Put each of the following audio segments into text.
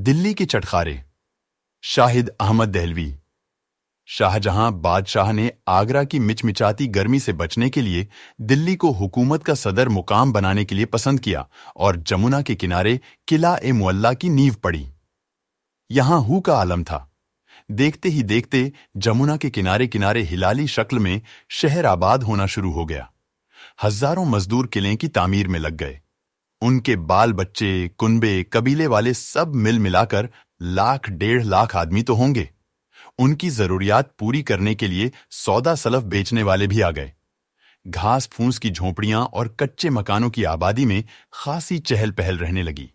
दिल्ली के चटखारे। शाहिद अहमद दहलवी। शाहजहां बादशाह ने आगरा की मिचमिचाती गर्मी से बचने के लिए दिल्ली को हुकूमत का सदर मुकाम बनाने के लिए पसंद किया और जमुना के किनारे किला-ए-मुअल्ला की नींव पड़ी। यहां हू का आलम था। देखते ही देखते जमुना के किनारे किनारे हिलाली शक्ल में शहर आबाद होना शुरू हो गया। हजारों मजदूर किले की तामीर में लग गए। उनके बाल बच्चे, कुनबे, कबीले वाले सब मिल मिलाकर 1,00,000-1,50,000 आदमी तो होंगे। उनकी जरूरियात पूरी करने के लिए सौदा सलफ बेचने वाले भी आ गए। घास फूस की झोपड़ियां और कच्चे मकानों की आबादी में खासी चहल पहल रहने लगी।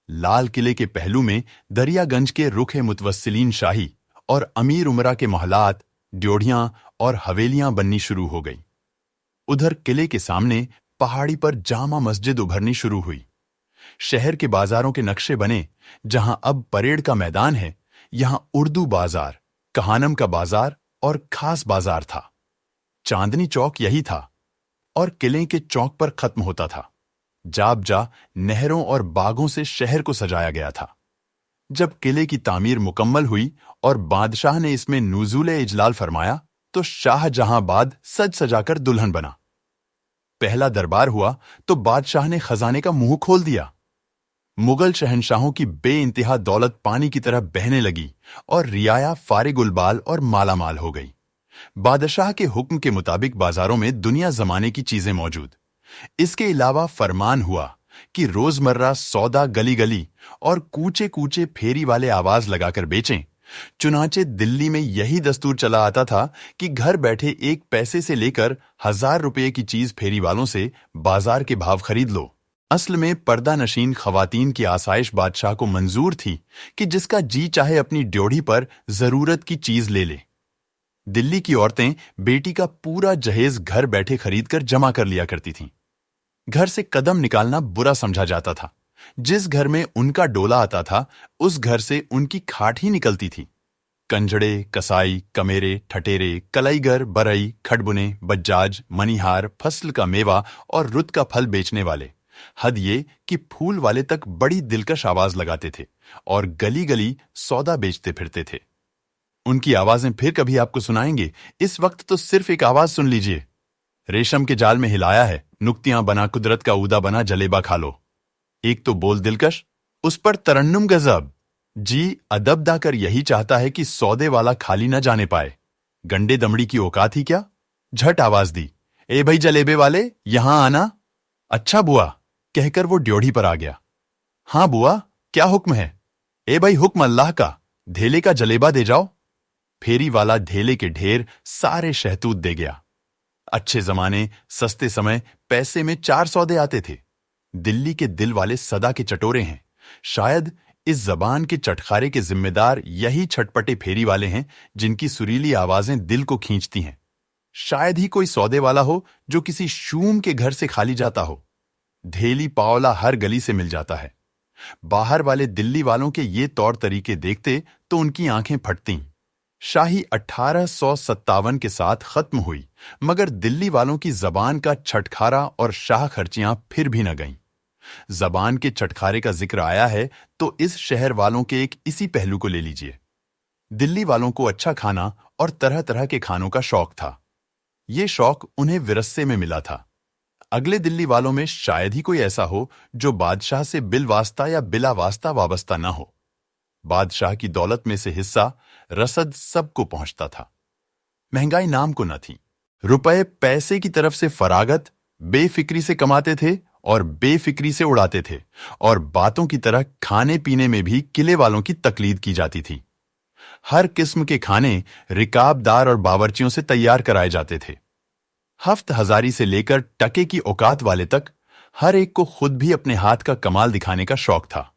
लाल किले के पहलू में दरियागंज के रुखे मुतवस्सिलीन शाही और अमीर उमरा के महलात, ड्योढ़ियां और हवेलियां बननी शुरू हो गई। उधर किले के सामने पहाड़ी पर जामा मस्जिद उभरनी शुरू हुई। शहर के बाजारों के नक्शे बने। जहां अब परेड का मैदान है, यहां उर्दू बाजार, कहानम का बाजार और खास बाजार था। चांदनी चौक यही था और किले के चौक पर खत्म होता था। जाबजा नहरों और बागों से शहर को सजाया गया था। जब किले की तामीर मुकम्मल हुई और बादशाह ने इसमें नुज़ूल-ए इजलाल फरमाया, तो शाहजहांबाद सज सजाकर दुल्हन बना। पहला दरबार हुआ तो बादशाह ने खजाने का मुंह खोल दिया। मुगल शहंशाहों की बेइंतहा दौलत पानी की तरह बहने लगी और रियाया फारिगुलबाल और मालामाल हो गई। बादशाह के हुक्म के मुताबिक बाजारों में दुनिया जमाने की चीजें मौजूद। इसके अलावा फरमान हुआ कि रोजमर्रा सौदा गली गली और कूचे कूचे फेरी वाले आवाज लगाकर बेचें। चुनाचे दिल्ली में यही दस्तूर चला आता था कि घर बैठे 1 पैसे से लेकर 1000 रुपये की चीज फेरी वालों से बाजार के भाव खरीद लो। असल में पर्दा नशीन खवातीन की आसाइश बादशाह को मंजूर थी कि जिसका जी चाहे अपनी ड्योढ़ी पर जरूरत की चीज ले ले। दिल्ली की औरतें बेटी का पूरा जहेज घर बैठे खरीद कर जमा कर लिया करती थीं। घर से कदम निकालना बुरा समझा जाता था। जिस घर में उनका डोला आता था, उस घर से उनकी खाट ही निकलती थी। कंजड़े, कसाई, कमेरे, ठटेरे, कलाईगर, बरई, खडबुने, बज्जाज, मनीहार, फसल का मेवा और रुत का फल बेचने वाले, हद ये कि फूल वाले तक बड़ी दिलकश आवाज लगाते थे और गली गली सौदा बेचते फिरते थे। उनकी आवाजें फिर कभी आपको सुनाएंगे। इस वक्त तो सिर्फ एक आवाज सुन लीजिए। रेशम के जाल में हिलाया है, नुक्तियां बना, कुदरत का ऊदा बना, जलेबा खा लो। एक तो बोल दिलकश, उस पर तरन्नुम गजब। जी अदब दाकर यही चाहता है कि सौदे वाला खाली न जाने पाए। गंडे दमड़ी की औकात ही क्या। झट आवाज दी, ए भाई जलेबे वाले, यहां आना। अच्छा बुआ, कहकर वो ड्योढ़ी पर आ गया। हां बुआ, क्या हुक्म है। ए भाई हुक्म अल्लाह का, धेले का जलेबा दे जाओ। फेरी वाला धेले के ढेर सारे शहतूत दे गया। अच्छे जमाने, सस्ते समय पैसे में 4 सौदे आते थे। दिल्ली के दिल वाले सदा के चटोरे हैं। शायद इस जबान के चटखारे के जिम्मेदार यही छटपटे फेरी वाले हैं जिनकी सुरीली आवाजें दिल को खींचती हैं। शायद ही कोई सौदे वाला हो जो किसी शूम के घर से खाली जाता हो। धेली पावला हर गली से मिल जाता है। बाहर वाले दिल्ली वालों के ये तौर तरीके देखते तो उनकी आंखें फटतीं। शाही 1857 के साथ खत्म हुई, मगर दिल्ली वालों की जबान का छटखारा और शाह खर्चियां फिर भी न गईं। जबान के छटखारे का जिक्र आया है तो इस शहर वालों के एक इसी पहलू को ले लीजिए। दिल्ली वालों को अच्छा खाना और तरह तरह के खानों का शौक था। ये शौक उन्हें विरसे में मिला था। अगले दिल्ली वालों में शायद ही कोई ऐसा हो जो बादशाह से बिलवास्ता या बिला वास्ता वाबस्ता ना हो। बादशाह की दौलत में से हिस्सा रसद सबको पहुंचता था। महंगाई नाम को न थी। रुपए पैसे की तरफ से फरागत बेफिक्री से कमाते थे और बेफिक्री से उड़ाते थे, और बातों की तरह खाने पीने में भी किले वालों की तकलीद की जाती थी। हर किस्म के खाने रिकाबदार और बावर्चियों से तैयार कराए जाते थे। हफ्त हजारी से लेकर टके की औकात वाले तक हर एक को खुद भी अपने हाथ का कमाल दिखाने का शौक था।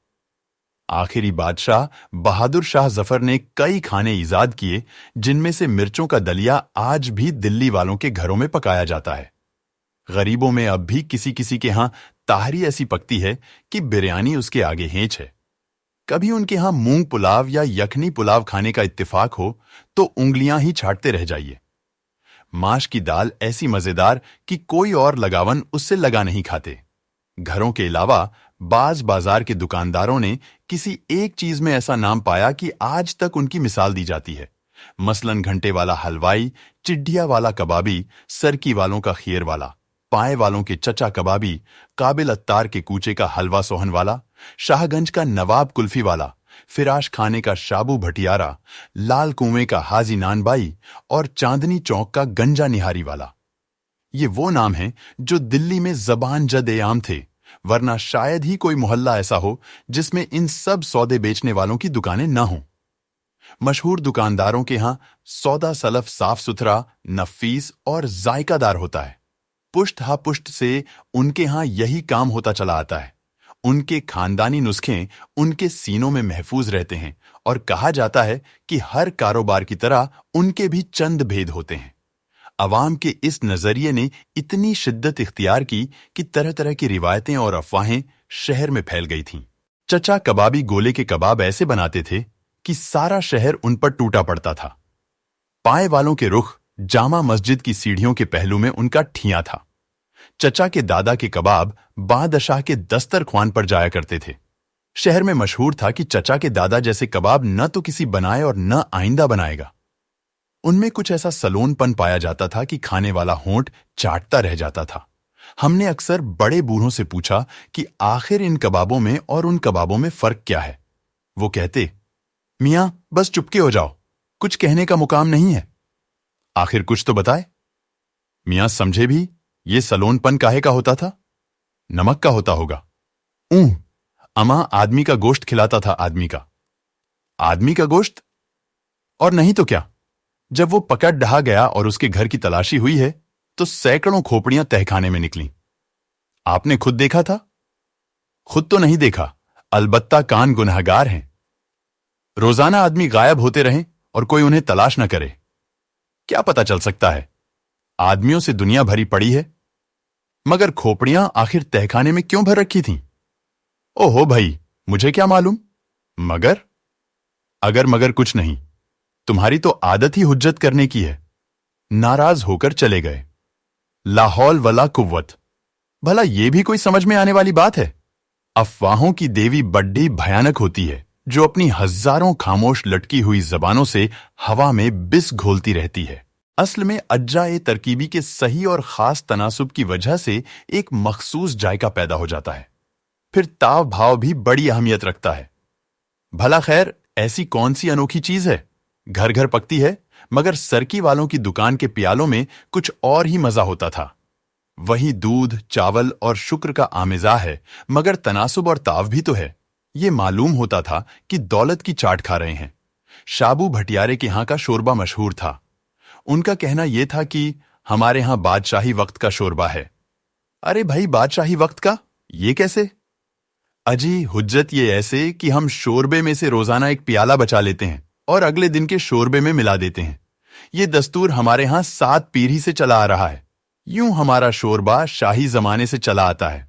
आखिरी बादशाह बहादुर शाह जफर ने कई खाने ईजाद किए जिनमें से मिर्चों का दलिया आज भी दिल्ली वालों के घरों में पकाया जाता है। गरीबों में अब भी किसी किसी के यहां ताहरी ऐसी पकती है कि बिरयानी उसके आगे हेंच है। कभी उनके यहां मूंग पुलाव या यखनी पुलाव खाने का इत्तेफाक हो तो उंगलियां ही छाटते रह जाइए। माश की दाल ऐसी मजेदार कि कोई और लगावन उससे लगा नहीं खाते। घरों के अलावा बाज बाजार के दुकानदारों ने किसी एक चीज में ऐसा नाम पाया कि आज तक उनकी मिसाल दी जाती है। मसलन घंटे वाला हलवाई, चिड्डिया वाला कबाबी, सरकी वालों का खीर वाला, पाए वालों के चचा कबाबी, काबिल अत्तार के कूचे का हलवा सोहन वाला, शाहगंज का नवाब कुल्फी वाला, फिराश खाने का शाबू भटियारा, लाल कुएं का हाजी नानबाई और चांदनी चौक का गंजा निहारी वाला। ये वो नाम हैं जो दिल्ली में जबान जद आम थे, वरना शायद ही कोई मोहल्ला ऐसा हो जिसमें इन सब सौदे बेचने वालों की दुकानें न हों। मशहूर दुकानदारों के यहां सौदा सलफ साफ सुथरा, नफीस और जायकादार होता है। पुष्ट हा पुष्ट से उनके यहां यही काम होता चला आता है। उनके खानदानी नुस्खे उनके सीनों में महफूज रहते हैं और कहा जाता है कि हर कारोबार की तरह उनके भी चंद भेद होते हैं। अवाम के इस नजरिए ने इतनी शिद्दत इख्तियार की कि तरह तरह की रिवायतें और अफवाहें शहर में फैल गई थीं। चचा कबाबी गोले के कबाब ऐसे बनाते थे कि सारा शहर उन पर टूटा पड़ता था। पाए वालों के रुख जामा मस्जिद की सीढ़ियों के पहलू में उनका ठियां था। चचा के दादा के कबाब बादशाह के दस्तरख्वान पर जाया करते थे। शहर में मशहूर था कि चचा के दादा जैसे कबाब न तो किसी बनाए और न आइंदा बनाएगा। उनमें कुछ ऐसा सलोनपन पाया जाता था कि खाने वाला होंठ चाटता रह जाता था। हमने अक्सर बड़े बूढ़ों से पूछा कि आखिर इन कबाबों में और उन कबाबों में फर्क क्या है। वो कहते, मियां बस चुपके हो जाओ, कुछ कहने का मुकाम नहीं है। आखिर कुछ तो बताए। मियां समझे भी ये सलोनपन काहे का होता था? नमक का होता होगा। अमा आदमी का गोश्त खिलाता था आदमी का। आदमी का गोश्त? और नहीं तो क्या, जब वो पकड़ ढहा गया और उसके घर की तलाशी हुई है तो सैकड़ों खोपड़ियां तहखाने में निकली। आपने खुद देखा था? खुद तो नहीं देखा, अलबत्ता कान गुनहगार हैं। रोजाना आदमी गायब होते रहें और कोई उन्हें तलाश न करे, क्या पता चल सकता है? आदमियों से दुनिया भरी पड़ी है, मगर खोपड़ियां आखिर तहखाने में क्यों भर रखी थीं? ओहो भाई, मुझे क्या मालूम। मगर अगर मगर कुछ नहीं, तुम्हारी तो आदत ही हुज्जत करने की है। नाराज होकर चले गए। लाहौल वला कुव्वत, भला ये भी कोई समझ में आने वाली बात है? अफवाहों की देवी बड्डी भयानक होती है, जो अपनी हजारों खामोश लटकी हुई जबानों से हवा में बिस घोलती रहती है। असल में अज्जा तरकीबी के सही और खास तनासुब की वजह से एक मखसूस जायका पैदा हो जाता है। फिर ताव भाव भी बड़ी अहमियत रखता है। भला खैर, ऐसी कौन सी अनोखी चीज है? घर घर पकती है, मगर सरकी वालों की दुकान के प्यालों में कुछ और ही मजा होता था। वही दूध, चावल और शुक्र का आमिज़ा है, मगर तनासुब और ताव भी तो है। ये मालूम होता था कि दौलत की चाट खा रहे हैं। शाबू भटियारे के यहां का शोरबा मशहूर था। उनका कहना यह था कि हमारे यहां बादशाही वक्त का शोरबा है। अरे भाई, बादशाही वक्त का ये कैसे? अजी हुज्जत ये ऐसे कि हम शोरबे में से रोजाना एक प्याला बचा लेते हैं और अगले दिन के शोरबे में मिला देते हैं। ये दस्तूर हमारे यहां 7 पीढ़ी से चला आ रहा है। यूं हमारा शोरबा शाही जमाने से चला आता है।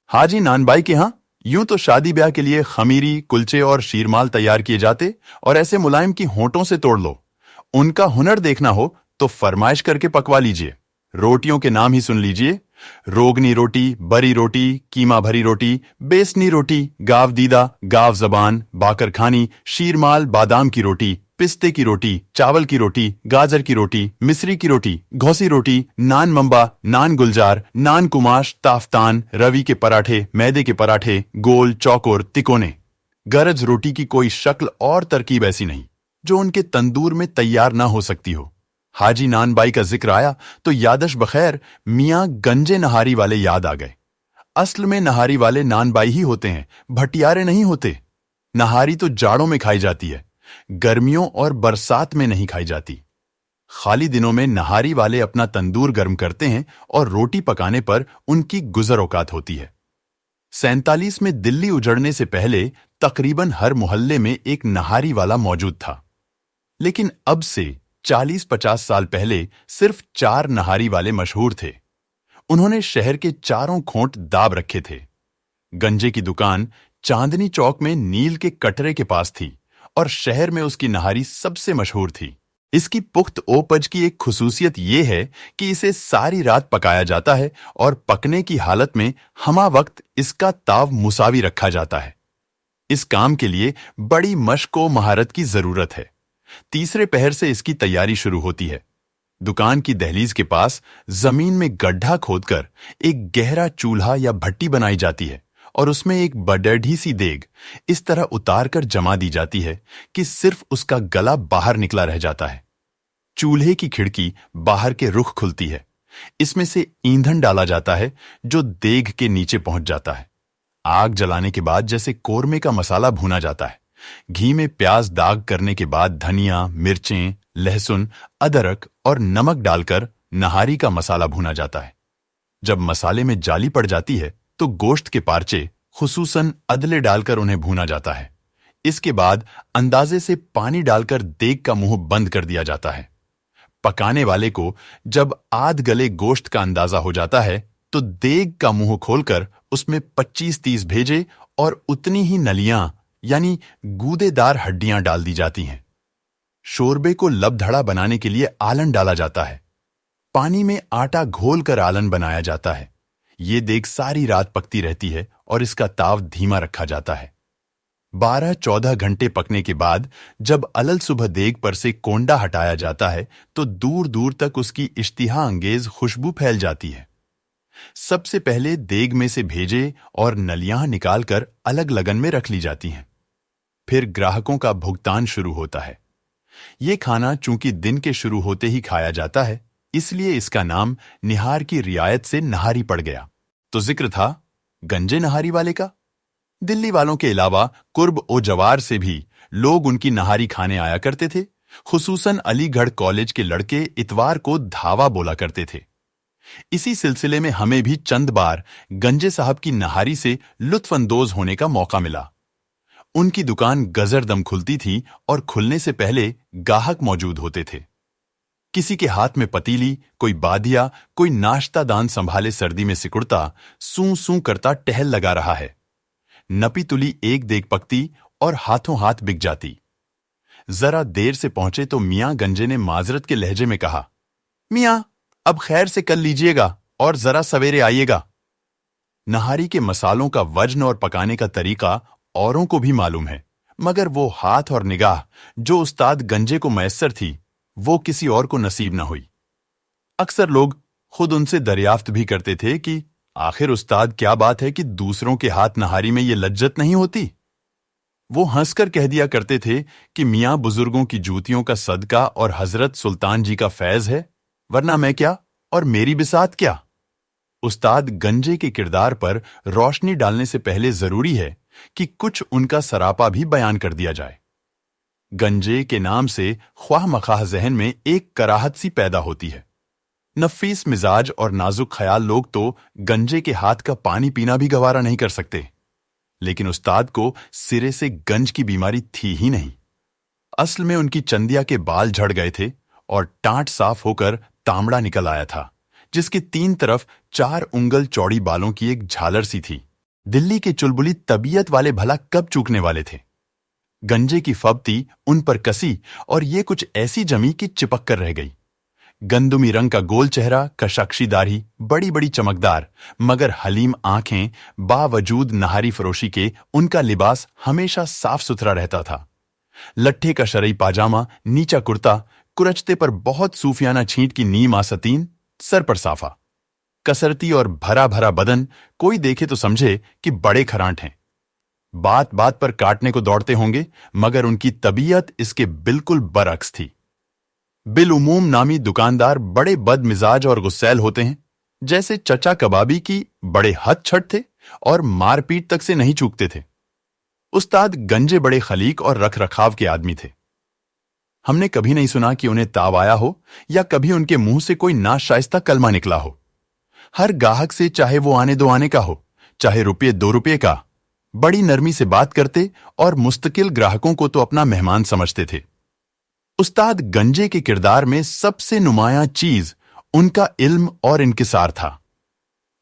हाजी नानबाई के यहां यूं तो शादी ब्याह के लिए खमीरी, कुलचे और शीरमाल तैयार किए जाते और ऐसे मुलायम की होंठों से तोड़ लो। उनका हुनर देखना हो तो फरमाइश करके पकवा लीजिए। रोटियों के नाम ही सुन लीजिए: रोगनी रोटी, बरी रोटी, कीमा भरी रोटी, बेसनी रोटी, गाव दीदा, गाव जबान, बाकर खानी, शीरमाल, बादाम की रोटी, पिस्ते की रोटी, चावल की रोटी, गाजर की रोटी, मिस्री की रोटी, घोसी रोटी, नान मंबा, नान गुलजार, नान कुमाश, ताफ्तान, रवि के पराठे, मैदे के पराठे, गोल, चौकोर, तिकोने। गरज रोटी की कोई शक्ल और तरकीब ऐसी नहीं जो उनके तंदूर में तैयार ना हो सकती हो। हाजी नानबाई का जिक्र आया तो यादश बखैर मियां गंजे नहारी वाले याद आ गए। असल में नहारी वाले नानबाई ही होते हैं, भटियारे नहीं होते। नहारी तो जाड़ों में खाई जाती है, गर्मियों और बरसात में नहीं खाई जाती। खाली दिनों में नहारी वाले अपना तंदूर गर्म करते हैं और रोटी पकाने पर उनकी गुजर औकात होती है। 47 में दिल्ली उजड़ने से पहले तकरीबन हर मोहल्ले में एक नहारी वाला मौजूद था, लेकिन अब से 40-50 साल पहले सिर्फ 4 नहारी वाले मशहूर थे। उन्होंने शहर के चारों खोंट दाब रखे थे। गंजे की दुकान चांदनी चौक में नील के कटरे के पास थी और शहर में उसकी नहारी सबसे मशहूर थी। इसकी पुख्त ओपज की एक खुसूसियत यह है कि इसे सारी रात पकाया जाता है और पकने की हालत में हमा वक्त इसका ताव मुसावी रखा जाता है। इस काम के लिए बड़ी मश्क व महारत की जरूरत है। तीसरे पहर से इसकी तैयारी शुरू होती है। दुकान की दहलीज के पास जमीन में गड्ढा खोदकर एक गहरा चूल्हा या भट्टी बनाई जाती है और उसमें एक बडढ़ी सी देग इस तरह उतार कर जमा दी जाती है कि सिर्फ उसका गला बाहर निकला रह जाता है। चूल्हे की खिड़की बाहर के रुख खुलती है। इसमें से ईंधन डाला जाता है जो देग के नीचे पहुंच जाता है। आग जलाने के बाद जैसे कोरमे का मसाला भुना जाता है। घी में प्याज दाग करने के बाद धनिया, मिर्चें, लहसुन, अदरक और नमक डालकर नहारी का मसाला भुना जाता है। जब मसाले में जाली पड़ जाती है तो गोश्त के पार्चे, खुसूसन अदले डालकर उन्हें भूना जाता है। इसके बाद अंदाजे से पानी डालकर देग का मुंह बंद कर दिया जाता है। पकाने वाले को जब आध गले गोश्त का अंदाजा हो जाता है तो देग का मुंह खोलकर उसमें 25-30 भेजे और उतनी ही नलियां यानी गूदेदार हड्डियां डाल दी जाती हैं। शोरबे को लबधड़ा बनाने के लिए आलन डाला जाता है। पानी में आटा घोलकर आलन बनाया जाता है। ये देग सारी रात पकती रहती है और इसका ताव धीमा रखा जाता है। 12-14 घंटे पकने के बाद जब अलल सुबह देग पर से कोंडा हटाया जाता है तो दूर दूर तक उसकी इश्तिहा अंगेज खुशबू फैल जाती है। सबसे पहले देग में से भेजे और नलियां निकालकर अलग लगन में रख ली जाती हैं। फिर ग्राहकों का भुगतान शुरू होता है। ये खाना चूंकि दिन के शुरू होते ही खाया जाता है, इसलिए इसका नाम निहार की रियायत से नहारी पड़ गया। तो जिक्र था गंजे नहारी वाले का। दिल्ली वालों के अलावा कुर्ब ओ जवार से भी लोग उनकी नहारी खाने आया करते थे। खुसूसन अलीगढ़ कॉलेज के लड़के इतवार को धावा बोला करते थे। इसी सिलसिले में हमें भी चंद बार गंजे साहब की नहारी से लुत्फअंदोज होने का मौका मिला। उनकी दुकान गजरदम खुलती थी और खुलने से पहले गाहक मौजूद होते थे। किसी के हाथ में पतीली, कोई बादिया, कोई नाश्ता दान संभाले सर्दी में सिकुड़ता, सूं सूं करता टहल लगा रहा है। नपी तुली एक देग पकती और हाथों हाथ बिक जाती। जरा देर से पहुंचे तो मियां गंजे ने माजरत के लहजे में कहा, मियां अब खैर से कल लीजिएगा और जरा सवेरे आइएगा। नहारी के मसालों का वजन और पकाने का तरीका औरों को भी मालूम है, मगर वो हाथ और निगाह जो उस्ताद गंजे को मैसर थी वो किसी और को नसीब न हुई। अक्सर लोग खुद उनसे दरियाफ्त भी करते थे कि आखिर उस्ताद क्या बात है कि दूसरों के हाथ नहारी में ये लज्जत नहीं होती। वो हंसकर कह दिया करते थे कि मियां बुजुर्गों की जूतियों का सदका और हजरत सुल्तान जी का फैज है, वरना मैं क्या और मेरी बिसात क्या। उस्ताद गंजे के किरदार पर रोशनी डालने से पहले जरूरी है कि कुछ उनका सरापा भी बयान कर दिया जाए। गंजे के नाम से ख्वाह मखाह जहन में एक कराहत सी पैदा होती है। नफीस मिजाज और नाजुक ख्याल लोग तो गंजे के हाथ का पानी पीना भी गवारा नहीं कर सकते, लेकिन उस्ताद को सिरे से गंज की बीमारी थी ही नहीं। असल में उनकी चंदिया के बाल झड़ गए थे और टांट साफ होकर तांबड़ा निकल आया था, जिसके 3 तरफ 4 उंगल चौड़ी बालों की एक झालर सी थी। दिल्ली के चुलबुली तबीयत वाले भला कब चूकने वाले थे। गंजे की फबती उन पर कसी और ये कुछ ऐसी जमी कि चिपक कर रह गई। गंदुमी रंग का गोल चेहरा, कशाक्षी दाढ़ी, बड़ी बड़ी चमकदार मगर हलीम आंखें, बावजूद नहारी फरोशी के उनका लिबास हमेशा साफ सुथरा रहता था। लट्ठे का शरई पाजामा, नीचा कुर्ता, कुरचते पर बहुत सूफियाना छींट की नीम आसतीन, सर पर साफा, कसरती और भरा भरा बदन, कोई देखे तो समझे कि बड़े खरांट हैं। बात बात पर काटने को दौड़ते होंगे, मगर उनकी तबीयत इसके बिल्कुल बरअक्स थी। बिलउमूम नामी दुकानदार बड़े बदमिजाज और गुस्सैल होते हैं। जैसे चचा कबाबी की बड़े हद छट थे और मारपीट तक से नहीं चूकते थे। उस्ताद गंजे बड़े खलीक और रख रखाव के आदमी थे। हमने कभी नहीं सुना कि उन्हें ताव आया हो या कभी उनके मुंह से कोई नाशाइस्ता कलमा निकला हो। हर गाहक से, चाहे वो आने दो आने का हो, चाहे ₹2 का, बड़ी नरमी से बात करते और मुस्तकिल ग्राहकों को तो अपना मेहमान समझते थे। उस्ताद गंजे के किरदार में सबसे नुमायां चीज उनका इल्म और इनकिसार था।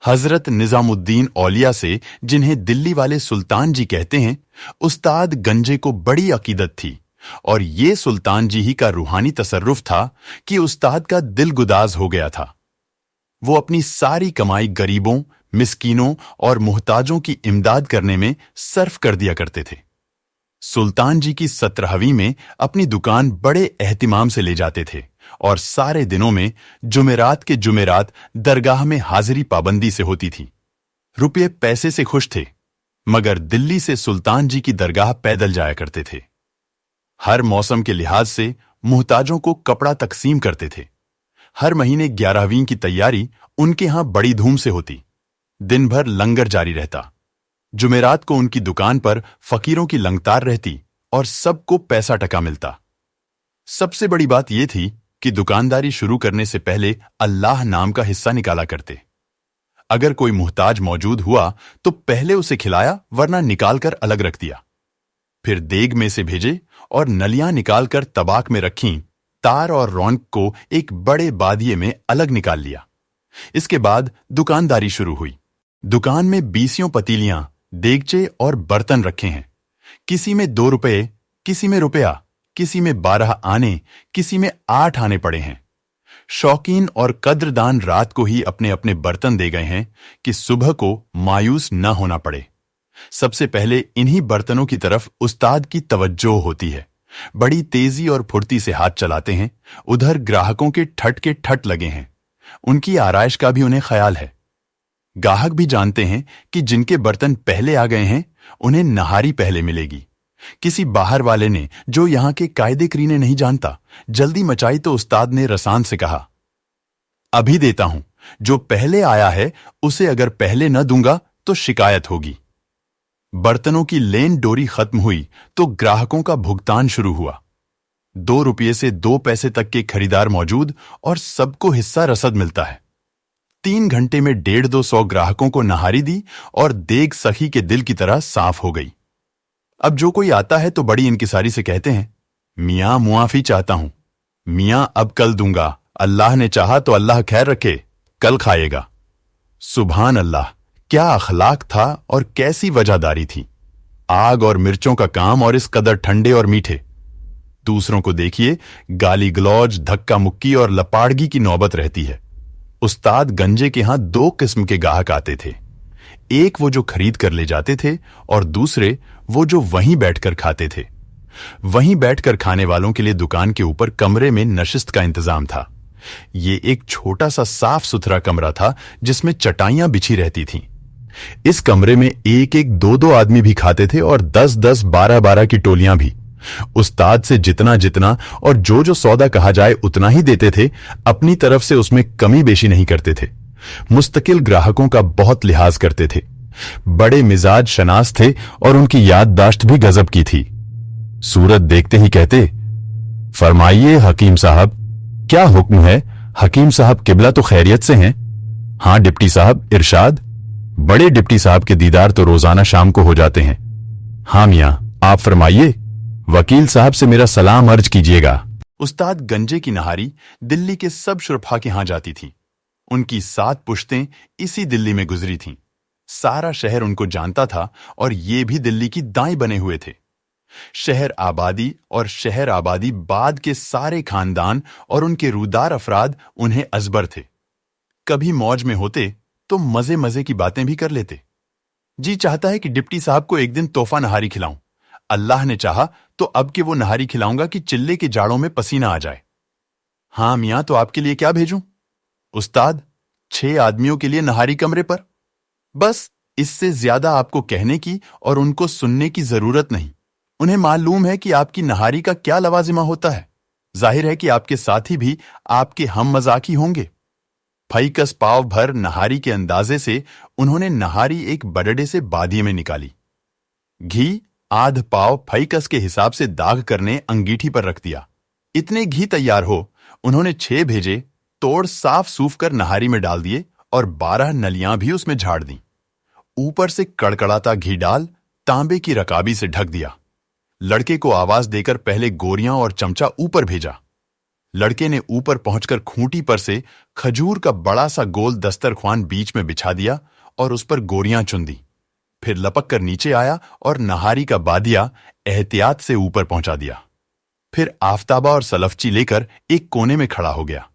हजरत निजामुद्दीन औलिया से, जिन्हें दिल्ली वाले सुल्तान जी कहते हैं, उस्ताद गंजे को बड़ी अकीदत थी और ये सुल्तान जी ही का रूहानी तसर्रुफ था कि उस्ताद का दिल गुदाज हो गया था। वो अपनी सारी कमाई गरीबों, मिस्कीनों और मुहताजों की इमदाद करने में सर्फ कर दिया करते थे। सुल्तान जी की 17वीं में अपनी दुकान बड़े एहतिमाम से ले जाते थे और सारे दिनों में जुमेरात के जुमेरात दरगाह में हाजिरी पाबंदी से होती थी। रुपये पैसे से खुश थे, मगर दिल्ली से सुल्तान जी की दरगाह पैदल जाया करते थे। हर मौसम के लिहाज से मुहताजों को कपड़ा तकसीम करते थे। हर महीने 11वीं की तैयारी उनके यहां बड़ी धूम से होती। दिन भर लंगर जारी रहता। जुमेरात को उनकी दुकान पर फकीरों की लंगतार रहती और सबको पैसा टका मिलता। सबसे बड़ी बात यह थी कि दुकानदारी शुरू करने से पहले अल्लाह नाम का हिस्सा निकाला करते। अगर कोई मुहताज मौजूद हुआ तो पहले उसे खिलाया, वरना निकालकर अलग रख दिया। फिर देग में से भेजे और नलियां निकालकर तबाक में रखीं। तार और रौनक को एक बड़े बादिये में अलग निकाल लिया। इसके बाद दुकानदारी शुरू हुई। दुकान में 20 पतीलियां, देगचे और बर्तन रखे हैं। किसी में 2 रुपए, किसी में रुपया, किसी में 12 आने, किसी में 8 आने पड़े हैं। शौकीन और कद्रदान रात को ही अपने अपने बर्तन दे गए हैं कि सुबह को मायूस न होना पड़े। सबसे पहले इन्हीं बर्तनों की तरफ उस्ताद की तवज्जो होती है। बड़ी तेजी और फुर्ती से हाथ चलाते हैं। उधर ग्राहकों के ठट लगे हैं। उनकी आराइश का भी उन्हें ख्याल है। गाहक भी जानते हैं कि जिनके बर्तन पहले आ गए हैं उन्हें नहारी पहले मिलेगी। किसी बाहर वाले ने, जो यहां के कायदे करीने नहीं जानता, जल्दी मचाई तो उस्ताद ने रसान से कहा, अभी देता हूं, जो पहले आया है उसे अगर पहले न दूंगा तो शिकायत होगी। बर्तनों की लेन डोरी खत्म हुई तो ग्राहकों का भुगतान शुरू हुआ। 2 रुपये से 2 पैसे तक के खरीदार मौजूद और सबको हिस्सा रसद मिलता है। 3 घंटे में 150-200 ग्राहकों को नहारी दी और देग सखी के दिल की तरह साफ हो गई। अब जो कोई आता है तो बड़ी इनकिसारी से कहते हैं, मियां मुआफी चाहता हूं, मियां अब कल दूंगा, अल्लाह ने चाहा तो अल्लाह खैर रखे, कल खाएगा। सुभान अल्लाह, क्या अखलाक था और कैसी वजहदारी थी। आग और मिर्चों का काम और इस कदर ठंडे और मीठे। दूसरों को देखिए, गाली गलौज, धक्का मुक्की और लपाड़गी की नौबत रहती है। उस्ताद गंजे के यहां 2 किस्म के गाहक आते थे। एक वो जो खरीद कर ले जाते थे और दूसरे वो जो वहीं बैठकर खाते थे। वहीं बैठकर खाने वालों के लिए दुकान के ऊपर कमरे में नशिस्त का इंतजाम था। ये एक छोटा सा साफ सुथरा कमरा था जिसमें चटाइयां बिछी रहती थीं। इस कमरे में 1-1, 2-2 आदमी भी खाते थे और 10-10, 12-12 की टोलियां भी। उस्ताद से जितना जितना और जो जो सौदा कहा जाए उतना ही देते थे। अपनी तरफ से उसमें कमी बेशी नहीं करते थे। मुस्तकिल ग्राहकों का बहुत लिहाज करते थे। बड़े मिजाज शनास थे और उनकी याददाश्त भी गजब की थी। सूरत देखते ही कहते, फरमाइए हकीम साहब, क्या हुक्म है? हकीम साहब किबला तो खैरियत से हैं? हां डिप्टी साहब, इरशाद। बड़े डिप्टी साहब के दीदार तो रोजाना शाम को हो जाते हैं। हां मियां, आप फरमाइए, वकील साहब से मेरा सलाम अर्ज कीजिएगा। उस्ताद गंजे की नहारी दिल्ली के सब शुरफा के यहां जाती थी। उनकी 7 पुश्तें इसी दिल्ली में गुजरी थीं। सारा शहर उनको जानता था और ये भी दिल्ली की दाएं बने हुए थे। शहर आबादी और शहर आबादी बाद के सारे खानदान और उनके रूदार अफराद उन्हें अजबर थे। कभी मौज में होते तो मजे मजे की बातें भी कर लेते। जी चाहता है कि डिप्टी साहब को एक दिन तोहफा नहारी खिलाऊं। अल्लाह ने चाहा तो अब के वो नहारी खिलाऊंगा कि चिल्ले के जाड़ों में पसीना आ जाए। हां मियां, तो आपके लिए क्या भेजूं? उस्ताद, 6 आदमियों के लिए नहारी कमरे पर। बस इससे ज्यादा आपको कहने की और उनको सुनने की जरूरत नहीं। उन्हें मालूम है कि आपकी नहारी का क्या लवाजिमा होता है। जाहिर है कि आपके साथी भी आपके हम मजाकी होंगे। फईकस पाव भर नहारी के अंदाजे से उन्होंने नहारी एक बडडे से बादिये में निकाली। घी आध पाव फईकस के हिसाब से दाग करने अंगीठी पर रख दिया। इतने घी तैयार हो, उन्होंने 6 भेजे तोड़ साफ सूफ कर नहारी में डाल दिए और 12 नलियां भी उसमें झाड़ दी। ऊपर से कड़कड़ाता घी डाल तांबे की रकाबी से ढक दिया। लड़के को आवाज देकर पहले गोरियां और चमचा ऊपर भेजा। लड़के ने ऊपर पहुंचकर खूंटी पर से खजूर का बड़ा सा गोल दस्तरख्वान बीच में बिछा दिया और उस पर गोरियां चुन दी। फिर लपक कर नीचे आया और नहारी का बादिया एहतियात से ऊपर पहुंचा दिया। फिर आफताबा और सलफची लेकर एक कोने में खड़ा हो गया।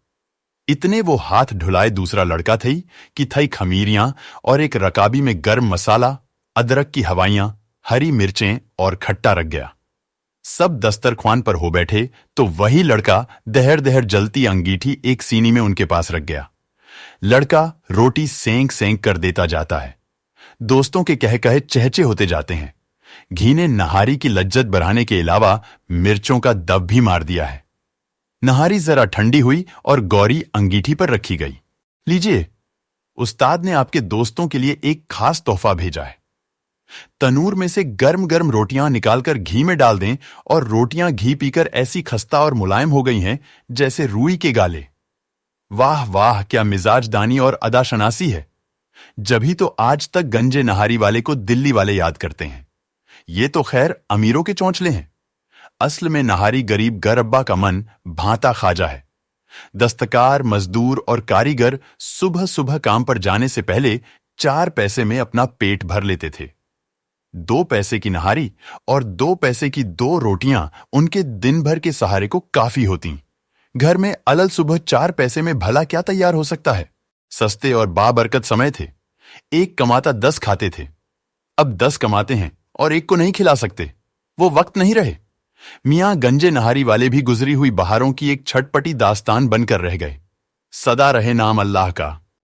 इतने वो हाथ ढुलाए दूसरा लड़का थई कि थई खमीरियां और एक रकाबी में गर्म मसाला, अदरक की हवाइयां, हरी मिर्चें और खट्टा रख गया। सब दस्तरख्वान पर हो बैठे तो वही लड़का दहर दहर जलती अंगीठी एक सीनी में उनके पास रख गया। लड़का रोटी सेंक सेंक कर देता जाता है। दोस्तों के कह कहे चहचे होते जाते हैं। घी ने नहारी की लज्जत बढ़ाने के अलावा मिर्चों का दब भी मार दिया है। नहारी जरा ठंडी हुई और गौरी अंगीठी पर रखी गई। लीजिए, उस्ताद ने आपके दोस्तों के लिए एक खास तोहफा भेजा है। तनूर में से गर्म गर्म रोटियां निकालकर घी में डाल दें और रोटियां घी पीकर ऐसी खस्ता और मुलायम हो गई हैं जैसे रूई के गाले। वाह वाह, क्या मिजाजदानी और अदाशनासी है। जभी तो आज तक गंजे नहारी वाले को दिल्ली वाले याद करते हैं। ये तो खैर अमीरों के चौंचले हैं। असल में नहारी गरीब गरब्बा का मन भांता खाजा है। दस्तकार, मजदूर और कारीगर सुबह सुबह काम पर जाने से पहले 4 पैसे में अपना पेट भर लेते थे। 2 पैसे की नहारी और 2 पैसे की 2 रोटियां उनके दिन भर के सहारे को काफी होती। घर में अलल सुबह 4 पैसे में भला क्या तैयार हो सकता है। सस्ते और बाबरकत समय थे। एक कमाता 10 खाते थे। अब 10 कमाते हैं और एक को नहीं खिला सकते। वो वक्त नहीं रहे। मियां गंजे नहारी वाले भी गुजरी हुई बहारों की एक छटपटी दास्तान बनकर रह गए। सदा रहे नाम अल्लाह का।